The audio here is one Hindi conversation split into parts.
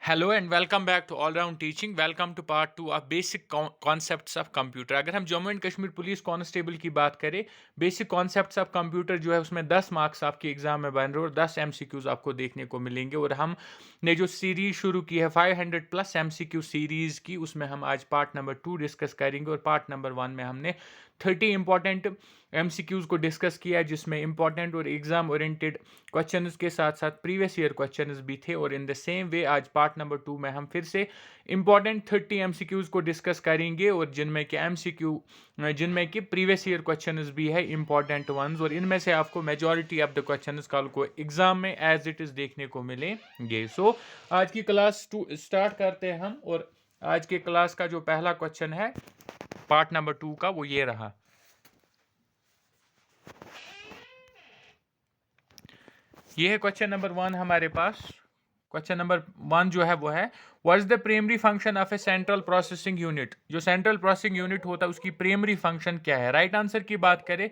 Hello and welcome back to all round teaching. Welcome to part two of basic concepts of computer. अगर हम Jammu and Kashmir police constable की बात करें, बेसिक कॉन्सेप्ट्स ऑफ कंप्यूटर जो है उसमें 10 मार्क्स आपके एग्जाम में बन रहे और 10 एमसीक्यूज आपको देखने को मिलेंगे। और हम ने जो सीरीज शुरू की है 500 प्लस एमसीक्यू सीरीज की, उसमें हम आज पार्ट नंबर 2 डिस्कस करेंगे। और पार्ट नंबर 1 में हमने 30 इंपॉर्टेंट एमसीक्यूज को डिस्कस किया है, जिसमें इंपॉर्टेंट और एग्जाम ओरिएंटेड क्वेश्चंस के साथ साथ प्रीवियस ईयर क्वेश्चंस भी थे। और इन द सेम वे आज पार्ट नंबर 2 में हम फिर से इंपॉर्टेंट 30 एमसीक्यूज को डिस्कस करेंगे, और जिनमें कि प्रीवियस ईयर क्वेश्चंस भी है, इंपॉर्टेंट वंस। और इनमें से आपको मेजॉरिटी ऑफ द क्वेश्चंस कल को एग्जाम में एज इट इज देखने को मिलेंगे। सो आज की क्लास 2 स्टार्ट करते हैं हम। और आज के क्लास का जो पहला क्वेश्चन है पार्ट नंबर 2 का, वो ये रहा। ये है क्वेश्चन नंबर 1 हमारे पास। क्वेश्चन नंबर 1 जो है वो है, what is the primary function of A central processing unit. जो सेंट्रल प्रोसेसिंग यूनिट होता है उसकी प्राइमरी फंक्शन क्या है। राइट आंसर की बात करें,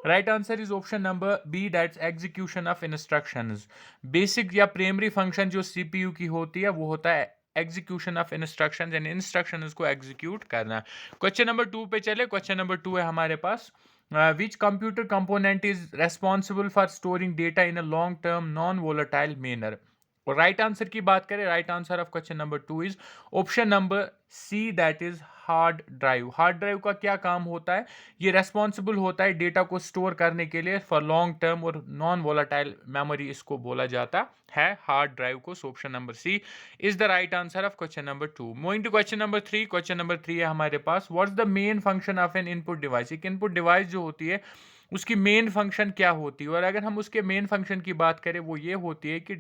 right answer is option number B, that's execution of instructions. Basic या प्राइमरी फंक्शन जो सीपीयू की होती है वो होता है एग्जीक्यूशन ऑफ इंस्ट्रक्शंस, यानी इंस्ट्रक्शंस को एग्जीक्यूट करना। क्वेश्चन नंबर 2 पे चले। क्वेश्चन नंबर 2 है हमारे पास, which computer component is responsible for storing data in a long term non volatile manner। और राइट आंसर की बात करें, right answer of question number 2 is option number C, that is hard drive. Hard drive का क्या काम होता है, ये रेस्पॉन्सिबल होता है डेटा को स्टोर करने के लिए फॉर लॉन्ग टर्म और नॉन वोलाटाइल मेमोरी, इसको बोला जाता है हार्ड ड्राइव को। So option number C is the right answer of question number 2। Moving to question number 3। Question number 3 है हमारे पास, what's the main function of an input device. एक इनपुट डिवाइस जो होती है उसकी मेन फंक्शन क्या होती है। और अगर हम उसके मेन फंक्शन की बात करें, वो ये होती है कि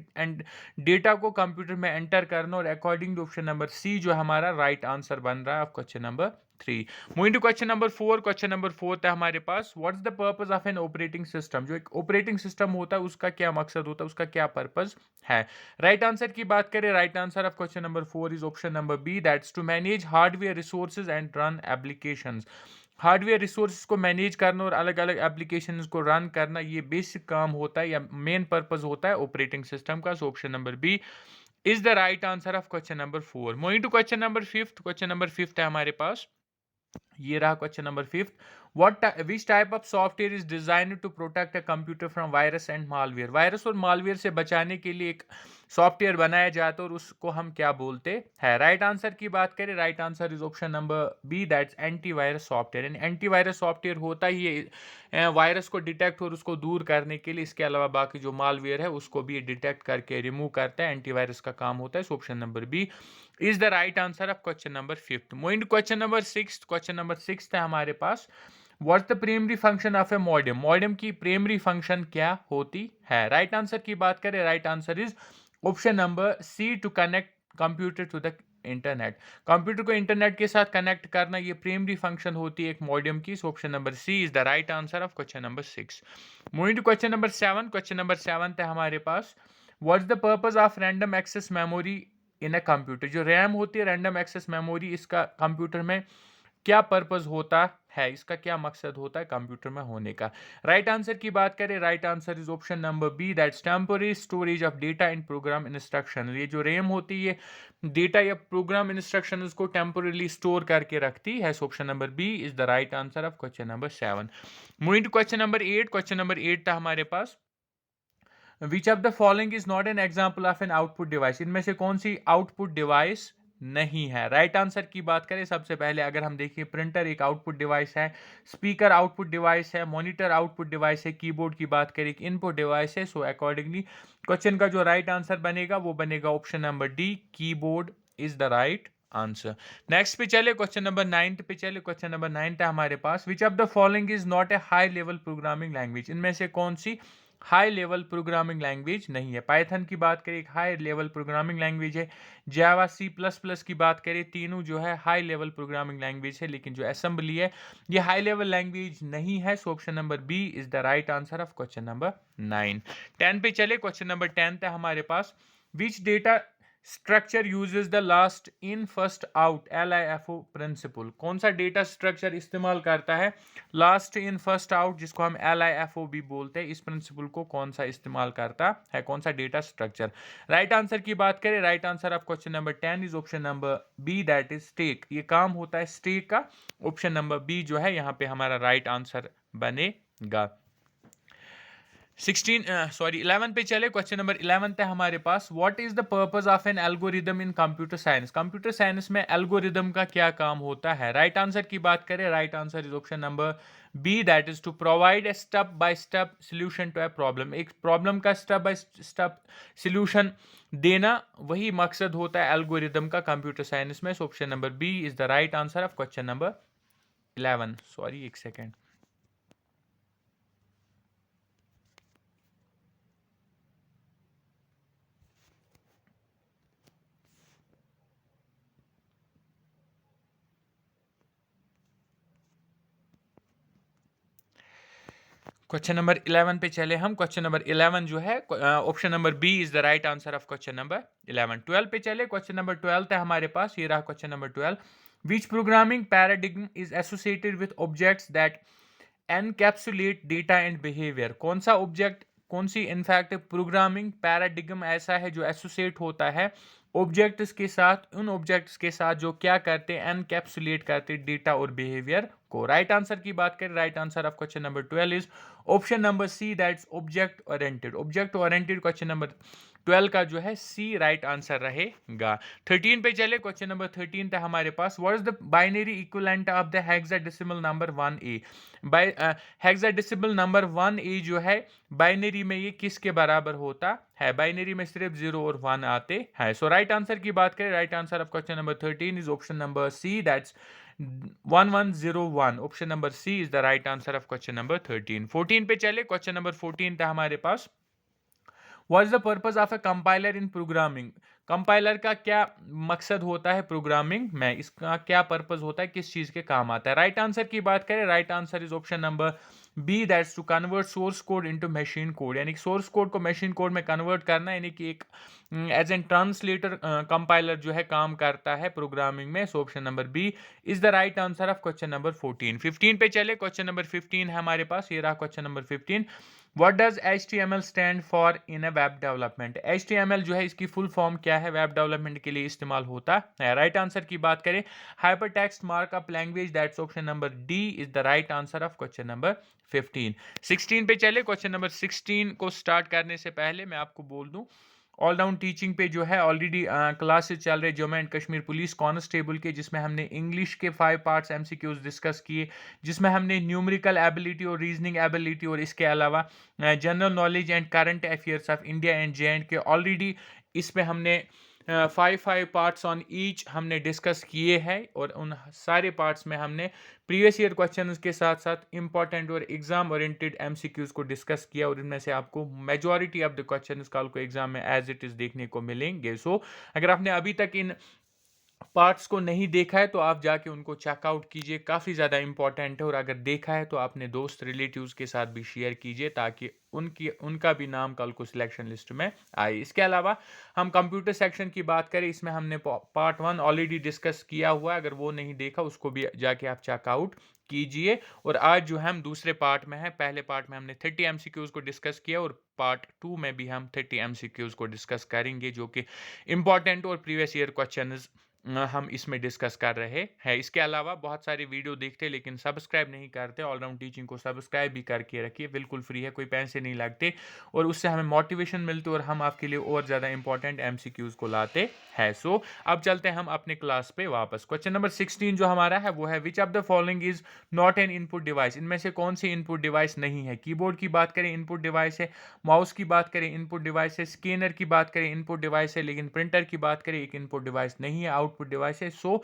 डेटा को कंप्यूटर में एंटर करना। और according to option number C जो हमारा राइट आंसर बन रहा है of question number 3। Moving to question number 4। Question number 4 है हमारे पास, what is the purpose of an operating system. जो एक ऑपरेटिंग सिस्टम होता है उसका क्या मकसद होता है, उसका क्या पर्पस है। राइट आंसर की बात करें, right answer of question number 4 is option number B, that's to manage hardware resources and run applications. Hardware resources को मैनेज करना और अलग अलग एप्लीकेशंस को रन करना, ये बेसिक काम होता है या मेन पर्पस होता है ऑपरेटिंग सिस्टम का। So option number B is the right answer of question number 4। Moving to question number 5। Question number 5 है हमारे पास, ये रहा question number 5। Which type of software is design to protect a computer from virus and malware. Virus और मालवेयर से बचाने के लिए एक सॉफ्टवेयर बनाया जाता है, और उसको हम क्या बोलते हैं। राइट आंसर की बात करें, right answer is option number B, that's antivirus software. Antivirus software होता ही है वायरस को डिटेक्ट और उसको दूर करने के लिए। इसके अलावा बाकी जो मालवेयर है उसको भी डिटेक्ट करके रिमूव करता है, एंटीवायरस का काम होता है। Option number B is the right answer of question number 5। Moving to question number 6। Question number 6 है हमारे पास, what's the primary function of a modem. Modem की प्राइमरी फंक्शन क्या होती है। राइट आंसर की बात करें, right answer is option number C, to connect computer to the internet. Computer को इंटरनेट के साथ कनेक्ट करना, ये प्राइमरी फंक्शन होती है एक मॉडेम की। Option number C is the right answer of question number 6। Moving to question number 7। Question number 7 है हमारे पास, what's the purpose of random access memory in a computer. जो रैम होती है, रैंडम एक्सेस मेमोरी, इसका कंप्यूटर में क्या पर्पस होता है, इसका क्या मकसद होता है कंप्यूटर में होने का। राइट आंसर की बात करें, right answer is option number B, that's temporary storage of data in program instruction. ये जो रैम होती है, डेटा या प्रोग्राम इंस्ट्रक्शन को टेम्पोरली स्टोर करके रखती है। Option number B is the right answer of question number 7। Moving to question number 8। Question number 8 था हमारे पास, which of the following is not an example of an output device. इनमें से कौन सी आउटपुट डिवाइस नहीं है। राइट आंसर की बात करें, सबसे पहले अगर हम देखिए, प्रिंटर एक आउटपुट डिवाइस है, स्पीकर आउटपुट डिवाइस है, मॉनिटर आउटपुट डिवाइस है, कीबोर्ड की बात करें एक इनपुट डिवाइस है। सो अकॉर्डिंगली क्वेश्चन का जो राइट आंसर बनेगा वो बनेगा option number D, keyboard is the right answer. Next पे चले, क्वेश्चन नंबर 9 पे चले। क्वेश्चन नंबर 9 है हमारे पास, which of the following is not a high level programming language. इनमें से कौन सी हाई लेवल प्रोग्रामिंग लैंग्वेज नहीं है। पाइथन की बात करें एक हाई लेवल प्रोग्रामिंग लैंग्वेज है, जावा, सी प्लस प्लस की बात करें, तीनों जो है हाई लेवल प्रोग्रामिंग लैंग्वेज है, लेकिन जो असेंबली है ये हाई लेवल लैंग्वेज नहीं है। So option number B is the right answer of question number 9। 10 पे चले। क्वेश्चन नंबर 10 है हमारे पास, which data structure uses the last in first out LIFO principle. कौन सा डेटा स्ट्रक्चर इस्तेमाल करता है लास्ट इन फर्स्ट आउट, जिसको हम LIFO भी बोलते हैं? इस प्रिंसिपल को कौन सा इस्तेमाल करता है, कौन सा डेटा स्ट्रक्चर? राइट आंसर की बात करें, right answer of question number 10 is option number B, that is stack. ये काम होता है स्टेक का। ऑप्शन नंबर बी जो है यहाँ पे हमारा राइट आंसर बनेगा। 11 पे चले। क्वेश्चन नंबर 11 है हमारे पास, what is the purpose of an algorithm in computer science? Computer science में एल्गोरिदम का क्या काम होता है? राइट आंसर की बात करें, right answer is option number B, that is to provide a step by step solution to a problem. एक प्रॉब्लम का स्टेप बाय स्टेप सोल्यूशन देना, वही मकसद होता है एल्गोरिदम का कंप्यूटर साइंस में। Option number B is the right answer of question number 11। Sorry, एक सेकेंड। क्वेश्चन नंबर 11 पे चले हम। क्वेश्चन नंबर 11 जो है, option number B is the right answer of question number 11। 12 पे चले। क्वेश्चन नंबर 12 है हमारे पास, ये रहा question number 12। Which programming paradigm is associated with objects that encapsulate data and behaviour? कौन सा ऑब्जेक्ट, कौन सी इनफैक्ट प्रोग्रामिंग पैराडिग्म ऐसा है जो एसोसिएट होता है ऑब्जेक्ट्स के साथ, उन ऑब्जेक्ट्स के साथ जो क्या करते हैं, एनकैप्सुलेट करते डेटा और बिहेवियर को? राइट आंसर की बात करें, right answer of question number 12 is option number C, that's object oriented. Object oriented question number 12 का जो है सी राइट आंसर रहेगा। 13 पे चले। क्वेश्चन नंबर 13 था हमारे पास, what is the binary equivalent of the hexadecimal number 1A? By hexadecimal number 1A जो है बाइनरी में ये किसके बराबर होता है? बाइनरी में सिर्फ 0 और 1 आते हैं। सो राइट आंसर की बात करें, right answer of question number 13 is option number C, that's 1101। Option number C is the right answer of question number 13। 14 पे चले। क्वेश्चन नंबर 14 था हमारे पास, what is the purpose of a compiler in programming? Compiler का क्या मकसद होता है प्रोग्रामिंग में? इसका क्या पर्पस होता है, किस चीज के काम आता है? राइट आंसर की बात करें, right answer is option number B, that's to convert source code into machine code. यानी सोर्स कोड को मशीन कोड में कन्वर्ट करना, यानी कि एक एज एन ट्रांसलेटर कंपाइलर जो है काम करता है प्रोग्रामिंग में। So option number B is the right answer of question number 14। 15 पे चले। क्वेश्चन नंबर 15 है हमारे पास, ये रहा question number 15। What does HTML stand for in a web development? HTML जो है इसकी फुल फॉर्म क्या है, वेब डेवलपमेंट के लिए इस्तेमाल होता है? राइट आंसर की बात करें, hyper text markup language, that's option number D is the right answer of question number 15। 16 पे चले। क्वेश्चन नंबर 16 को स्टार्ट करने से पहले मैं आपको बोल दूं, ऑल राउंड टीचिंग पे जो है ऑलरेडी क्लासेस चल रहे Jammu and Kashmir police constable के, जिसमें हमने इंग्लिश के 5 पार्ट्स MCQs डिस्कस किए, जिसमें हमने न्यूमेरिकल एबिलिटी और रीजनिंग एबिलिटी और इसके अलावा general knowledge and current affairs of India and JNK के ऑलरेडी इसमें हमने 5 पार्ट्स ऑन ईच हमने डिस्कस किए हैं। और उन सारे पार्ट्स में हमने प्रीवियस ईयर क्वेश्चंस के साथ साथ इंपॉर्टेंट और एग्जाम ओरिएंटेड MCQs को डिस्कस किया, और इनमें से आपको मेजॉरिटी ऑफ द क्वेश्चंस कल को एग्जाम में एज इट इज देखने को मिलेंगे। सो अगर आपने अभी तक इन पार्ट्स को नहीं देखा है तो आप जाके उनको चेकआउट कीजिए, काफ़ी ज़्यादा इंपॉर्टेंट है। और अगर देखा है तो अपने दोस्त रिलेटिव्स के साथ भी शेयर कीजिए, ताकि उनका भी नाम कल को सिलेक्शन लिस्ट में आए। इसके अलावा हम कंप्यूटर सेक्शन की बात करें, इसमें हमने पार्ट 1 ऑलरेडी डिस्कस किया हुआ है, अगर वो नहीं देखा उसको भी जाके आप चेकआउट कीजिए। और आज जो है हम दूसरे पार्ट में है, पहले पार्ट में हमने 30 MCQs को डिस्कस किया, और पार्ट 2 में भी हम 30 MCQs को डिस्कस करेंगे, जो कि इंपॉर्टेंट और प्रीवियस ईयर क्वेश्चन हम इसमें डिस्कस कर रहे हैं। इसके अलावा बहुत सारी वीडियो देखते हैं लेकिन सब्सक्राइब नहीं करते, ऑलराउंड टीचिंग को सब्सक्राइब भी करके रखिए, बिल्कुल फ्री है, कोई पैसे नहीं लगते, और उससे हमें मोटिवेशन मिलती है और हम आपके लिए और ज़्यादा इंपॉर्टेंट MCQs को लाते हैं। सो अब चलते हैं हम अपने क्लास पे वापस। क्वेश्चन नंबर 16 जो हमारा है वो है, विच of the following is not N input device? इनमें से कौन सी इनपुट डिवाइस नहीं है? कीबोर्ड की बात करें इनपुट डिवाइस है, माउस की बात करें इनपुट डिवाइस है, स्कैनर की बात करें इनपुट डिवाइस है, लेकिन प्रिंटर की बात करें एक इनपुट डिवाइस नहीं है, आउटपुट डिवाइस है। So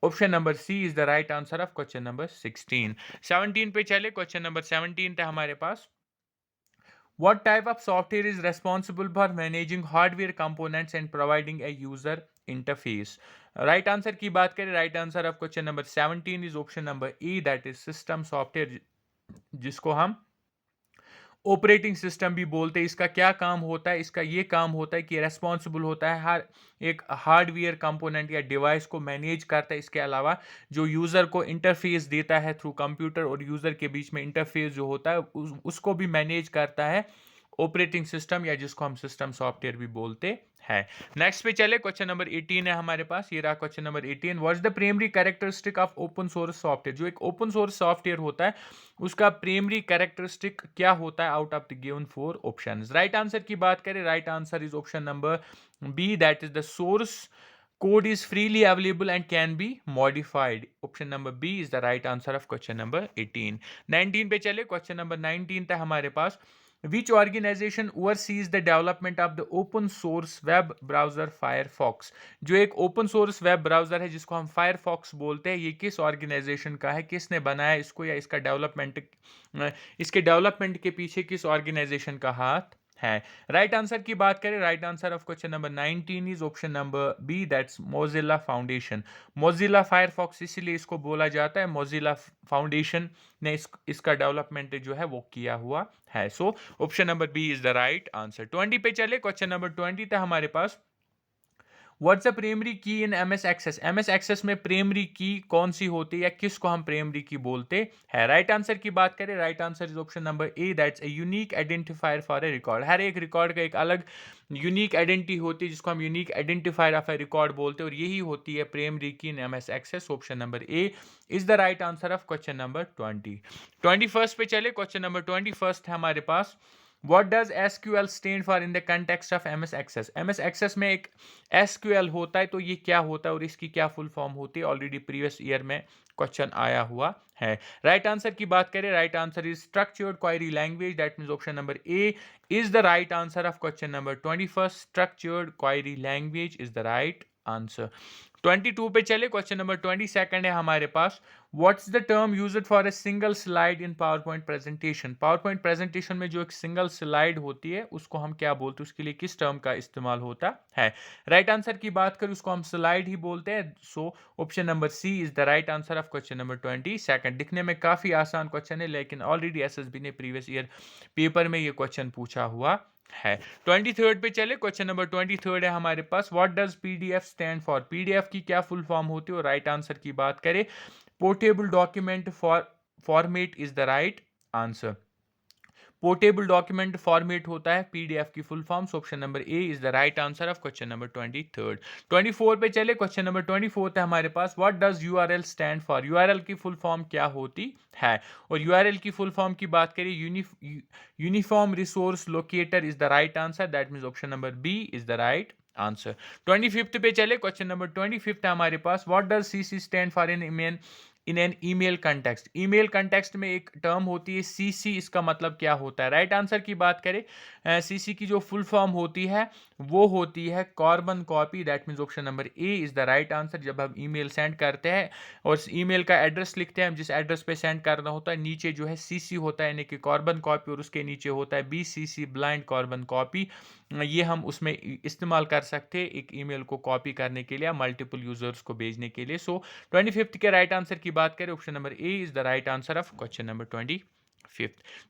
option number C is the right answer of question number 16। 17 पे चले। क्वेश्चन नंबर 17 था हमारे पास, what type of software is responsible for managing hardware components and providing a user interface? Right answer की बात करें, right answer of question number 17 is option number E, that is system software, जिसको हम ऑपरेटिंग सिस्टम भी बोलते हैं। इसका क्या काम होता है? इसका ये काम होता है कि रेस्पॉन्सिबल होता है हर एक हार्डवेयर कंपोनेंट या डिवाइस को मैनेज करता है। इसके अलावा जो यूज़र को इंटरफेस देता है थ्रू कंप्यूटर और यूज़र के बीच में इंटरफेस जो होता है उसको भी मैनेज करता है ऑपरेटिंग सिस्टम, या जिसको हम सिस्टम सॉफ्टवेयर भी बोलते हैं। नेक्स्ट पे चले, क्वेश्चन नंबर 18 है हमारे पास। ये रहा question number 18। What is the primary characteristic of open source software? जो एक ओपन सोर्स सॉफ्टवेयर होता है उसका प्राइमरी कैरेक्टरिस्टिक क्या होता है out of the given 4 options? Right answer की बात करें, right answer is option number B, that is the source code is freely available and can be modified. Option number B is the right answer of question number 18. 19 पे चले, क्वेश्चन नंबर 19 था हमारे पास। Which organization oversees the development of the open source web browser Firefox? जो एक open source web browser है जिसको हम Firefox बोलते हैं, ये किस organization का है? किसने बनाया इसको, या इसका डेवलपमेंट, इसके डेवलपमेंट के पीछे किस organization का हाथ है? राइट आंसर की बात करें, right answer of question number 19 is option number B, that's Mozilla Foundation. Mozilla Firefox इसीलिए इसको बोला जाता है, मोजिल्ला फाउंडेशन ने इसका डेवलपमेंट जो है वो किया हुआ है। So option number B is the right answer. 20 पे चले, क्वेश्चन नंबर 20 था हमारे पास। What's the primary key in MS Access? MS Access में प्राइमरी की कौन सी होती है या किसको हम प्राइमरी की बोलते हैं? राइट आंसर की बात करें, right answer is option number A, that's a unique identifier for a record. हर एक रिकॉर्ड का एक अलग यूनिक आइडेंटिटी होती है जिसको हम unique identifier of a record बोलते हैं, और यही होती है primary key in MS Access. Option number A is the right answer of question number 20। 21 पे चले, क्वेश्चन नंबर 21 है हमारे पास। What does SQL stand for in the context of MS Access? MS Access में एक SQL होता है, तो ये क्या होता है और इसकी क्या फुल फॉर्म होती है? ऑलरेडी प्रीवियस ईयर में क्वेश्चन आया हुआ है। राइट आंसर की बात करें, right answer is structured query language, that means option number A is the right answer of question number 21। Structured query language is the right answer. 22 पे चले, क्वेश्चन नंबर 22 है हमारे पास। What's the term used for a single slide in PowerPoint presentation? PowerPoint presentation में जो एक सिंगल स्लाइड होती है उसको हम क्या बोलते हैं, उसके लिए किस टर्म का इस्तेमाल होता है? राइट आंसर की बात करें, उसको हम स्लाइड ही बोलते हैं। So option number C is the right answer of question number 22। दिखने में काफी आसान क्वेश्चन है, लेकिन ऑलरेडी एसएसबी ने प्रीवियस ईयर पेपर में ये क्वेश्चन पूछा हुआ है। 23 पे चले, क्वेश्चन नंबर 23 है हमारे पास। What does PDF stand for? PDF की क्या फुल फॉर्म होती है? और राइट आंसर की बात करें, portable document format is the right answer. Portable document format होता है पीडीएफ की full form. Option number A is the right answer of question number 23। 24 पे चले, क्वेश्चन नंबर 24 है हमारे पास। What does URL stand for? URL की फुल फॉर्म क्या होती है? और यूआरएल की फुल फॉर्म की बात करें, uniform resource locator is the right answer, that means option number B is the right answer. 25 पे चले, क्वेश्चन नंबर 25 है हमारे पास। What does CC stand for in an email context? Email context में एक टर्म होती है सीसी, इसका मतलब क्या होता है? राइट आंसर की बात करें, सीसी की जो फुल फॉर्म होती है वो होती है carbon copy, that means option number A is the right answer. जब हम ईमेल सेंड करते हैं और ईमेल का एड्रेस लिखते हैं, हम जिस एड्रेस पे सेंड करना होता है, नीचे जो है सीसी होता है यानी कि कार्बन कॉपी, और उसके नीचे होता है बीसीसी, ब्लाइंड कार्बन कॉपी। ये हम उसमें इस्तेमाल कर सकते हैं एक ईमेल को कॉपी करने के लिए, मल्टीपल यूजर्स को भेजने के लिए। सो 25 के राइट आंसर की बात करें, option number A is the right answer of question number 25।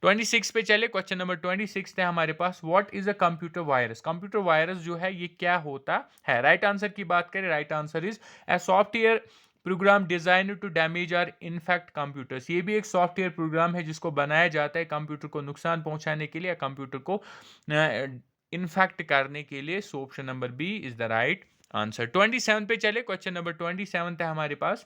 26 पे चले, क्वेश्चन नंबर 26 है हमारे पास। What is a computer virus? Computer virus जो है ये क्या होता है? राइट आंसर की बात करें, right answer is a software program design to damage or infect computers. ये भी एक सॉफ्टवेयर प्रोग्राम है जिसको बनाया जाता है कंप्यूटर को नुकसान पहुंचाने के लिए, कंप्यूटर को इनफेक्ट करने के लिए। So option number B is the right answer. 27 पे चले, क्वेश्चन नंबर 27 है हमारे पास।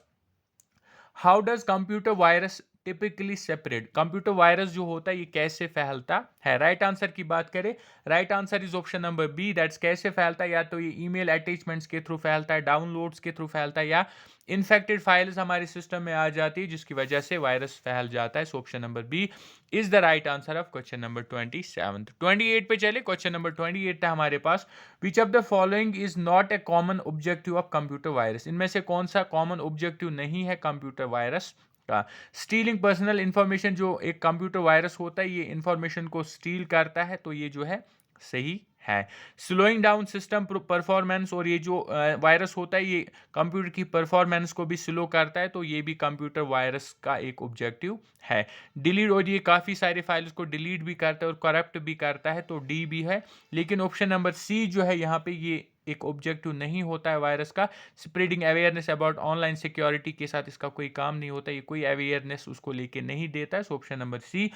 How does computer virus typically separate? Computer virus जो होता है ये कैसे फैलता है? राइट आंसर की बात करें, right answer is option number B, that's कैसे फैलता है, या तो ये ईमेल अटैचमेंट्स के थ्रू फैलता है, डाउनलोड्स के थ्रू फैलता है, या इन्फेक्टेड फाइल्स हमारे सिस्टम में आ जाती है जिसकी वजह से वायरस फैल जाता है। So option number B is the right answer of question number 27। 28 पे चले, क्वेश्चन नंबर 28 है हमारे पास। Which of the following is not a common objective of computer virus? इनमें से कौन सा कॉमन ऑब्जेक्टिव नहीं है कंप्यूटर वायरस का? स्टीलिंग पर्सनल इंफॉर्मेशन, जो एक कंप्यूटर वायरस होता है ये इंफॉर्मेशन को स्टील करता है, तो ये जो है सही है। स्लोइंग डाउन सिस्टम परफॉर्मेंस, और ये जो वायरस होता है ये कंप्यूटर की परफॉर्मेंस को भी स्लो करता है, तो ये भी कंप्यूटर वायरस का एक ऑब्जेक्टिव है। डिलीट, और ये काफ़ी सारे फाइल्स को डिलीट भी करता है और करप्ट भी करता है, तो डी भी है। लेकिन ऑप्शन नंबर सी जो है यहाँ पे ये एक ऑब्जेक्टिव नहीं होता है वायरस का। Spreading awareness about online security के साथ इसका कोई काम नहीं होता, ये कोई अवेयरनेस उसको लेके नहीं देता है। सो ऑप्शन नंबर सी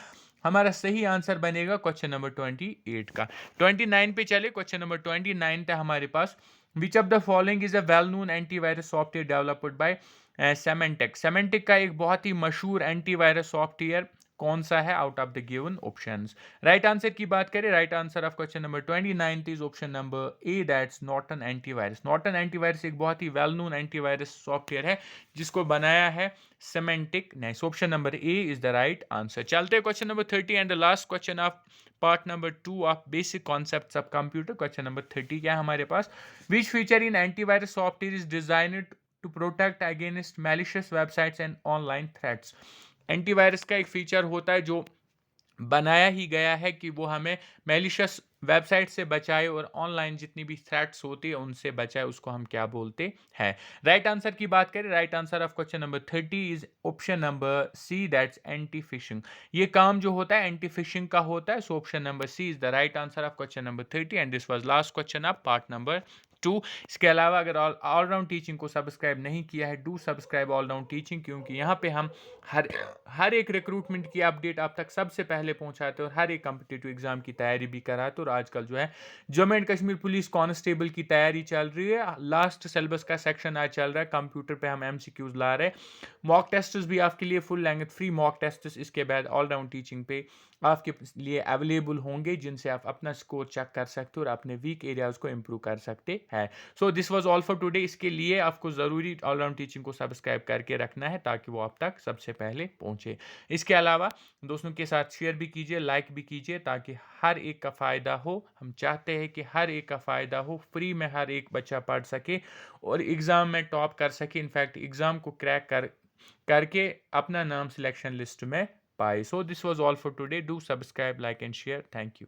हमारा सही आंसर बनेगा क्वेश्चन नंबर 28 का। 29 पे चले, क्वेश्चन नंबर 29 था हमारे पास। Which of the following is a well known antivirus software developed by Symantec. Symantec का एक बहुत ही मशहूर एंटीवायरस सॉफ्टवेयर कौन सा है out of the given options? Right answer की बात करें, right answer of question number 29 is option number A, that's Norton antivirus. Norton antivirus एक बहुत ही वेल नोन एंटीवायरस सॉफ्टवेयर है जिसको बनाया है सेमेंटिक ने। Option number A is the right answer. चलते हैं question number 30 and the last question of part number 2 of basic concepts of computer. Question number 30 क्या है हमारे पास? Which feature in antivirus software is designed to protect against malicious websites and online threats. Antivirus का एक फीचर होता है जो बनाया ही गया है कि वो हमें मैलिशियस वेबसाइट से बचाए और ऑनलाइन जितनी भी थ्रेट्स होती है उनसे बचाए, उसको हम क्या बोलते हैं? राइट आंसर की बात करें, right answer of question number 30 is option number C, that's anti phishing. ये काम जो होता है एंटी फिशिंग का होता है। So option number C is the right answer of question number 30 and this was last question of part number 2। इसके अलावा अगर ऑलराउंड टीचिंग को सब्सक्राइब नहीं किया है, डू सब्सक्राइब ऑलराउंड टीचिंग, क्योंकि यहाँ पे हम हर एक रिक्रूटमेंट की अपडेट आप तक सबसे पहले पहुंचाते हैं और हर एक कॉम्पिटिटिव एग्जाम की तैयारी भी कराते हैं। और आजकल जो है Jammu and Kashmir police constable की तैयारी चल रही है, लास्ट सिलेबस का सेक्शन आज चल रहा है, कंप्यूटर पे हम एमसीक्यूज ला रहे हैं। मॉक टेस्ट भी आपके लिए फुल लेंगे, फ्री मॉक टेस्ट इसके बाद ऑलराउंड टीचिंग पे आपके लिए अवेलेबल होंगे, जिनसे आप अपना स्कोर चेक कर सकते हो और अपने वीक एरियाज को इंप्रूव कर सकते हैं। So this was all for today. इसके लिए आपको ज़रूरी ऑलराउंड टीचिंग को सब्सक्राइब करके रखना है ताकि वो आप तक सबसे पहले पहुंचे। इसके अलावा दोस्तों के साथ शेयर भी कीजिए, लाइक भी कीजिए, ताकि हर एक का फ़ायदा हो। हम चाहते हैं कि हर एक का फ़ायदा हो, फ्री में हर एक बच्चा पढ़ सके और एग्ज़ाम में टॉप कर सके, इनफैक्ट एग्ज़ाम को क्रैक करके अपना नाम सिलेक्शन लिस्ट में पाए। So this was all for today. Do subscribe, like and share. Thank you.